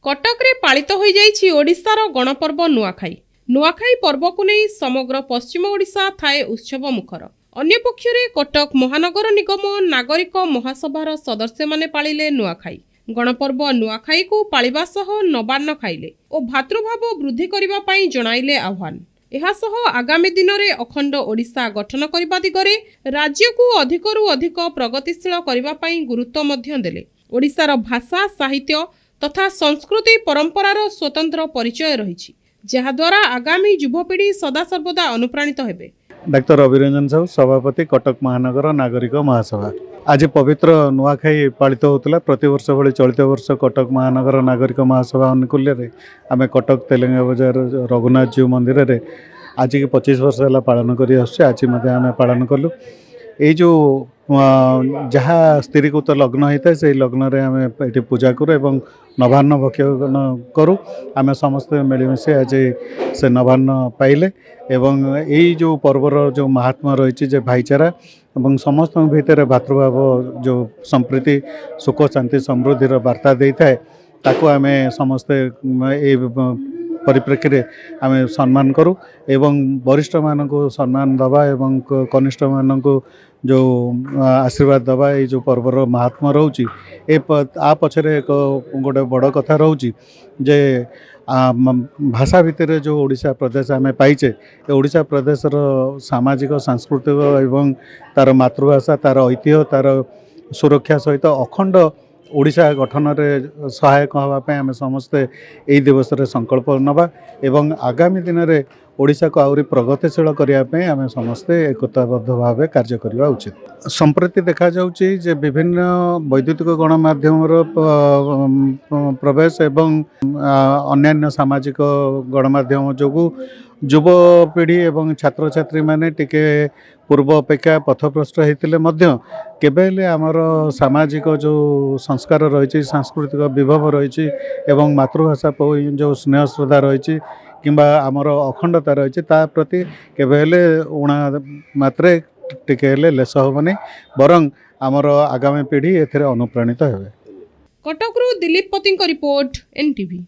कटक रे पालित हो जाइछि ओडिशार गणपर्व नुआखाई। नुआखाई पर्व को नहीं समग्र पश्चिम ओडिशा थाए उत्सव मुखर। अन्य पक्षरे कटक महानगर निगम नागरिक महासभार सदस्य माने पालिले नुआखाई। गणपर्व नुआखाई को पालिबा सह नबान्न खाइले और भातृभाव वृद्धि करिबा पई जणाइले आह्वान। एहासह आगामी दिन में अखंड ओडिशा गठन करने दिगरे राज्य को अधिकरू अधिक प्रगतिशील करने पई गुरुत्व मध्य देले। ओडिशार भाषा साहित्य तथा संस्कृति परंपरार स्वतंत्र परिचय रही जहाद्वारा आगामी युवपीढ़ी सदासर्वदा अनुप्राणित हेबे। डॉक्टर अभिरंजन साहू सभापति कटक महानगर नागरिक महासभा। आज पवित्र नुआखाई पालित होता प्रतिवर्ष भली चलित वर्ष कटक महानगर नागरिक महासभा अनुकूल्य आम कटक तेलेंगा बजार रघुनाथ जीव मंदिर रे आज की 25 वर्ष है पालन कर आज आम पालन कलु। ये जो जहाँ स्त्रीकृत लग्न होता है से लग्न रे आम ये पूजा करूँ एवं नवान्न भक्षण करूँ। आम समस्ते मिलमिशे आज से नवान्न पाइले एवं यही जो पर्वर जो महात्मा रही भाईचारा एवं समस्त भितर भातृभाव जो संप्रीति सुख शांति समृद्धिर वार्ता देता है ताको आम समस्ते परिप्रेक्षी आम सम्मान करूँ एवं वरिष्ठ मान को सम्मान दबा एवं कनिष्ठ मान को जो आशीर्वाद दबा ये जो पर्वर महात्मा रोची आ पछरे एक गोटे बड़ कथा रोची जे भाषा भितर जो ओडिशा प्रदेश आम पाइचे ओडिशा प्रदेशर सामाजिक सांस्कृतिक एवं तार मातृभाषा तार ऐतिह्य तार सुरक्षा सहित अखंड ओडिशा गठन में सहायक होगापी आम समस्ते यही दिवस रे संकल्प नवा एवं आगामी दिन में ओडिशा को आहरी प्रगतिशील करने आम समस्ते एकताबद्ध भाव कार्य करने उचित। संप्रति देखा जाउछि जे विभिन्न वैद्युतिक गणमाध्यम प्रवेश एवं अन्यान्य सामाजिक गणमाध्यम जो युवपीढ़ी एवं छात्र छात्री माने टिके पूर्व अपेक्षा पथभ्रष्ट होते केबेले आमर सामाजिक जो संस्कार रही सांस्कृतिक विभव रही एवं मातृभाषा जो स्नेह श्रद्धा रही किंबा आमर अखंडता रही प्रति केबेले उणा मात्रे टिके लेस हेबनी बरं आमर आगामी पीढ़ी एथिरे अनुप्राणित हेबे। कटकरू दिलीप पति रिपोर्ट NTV।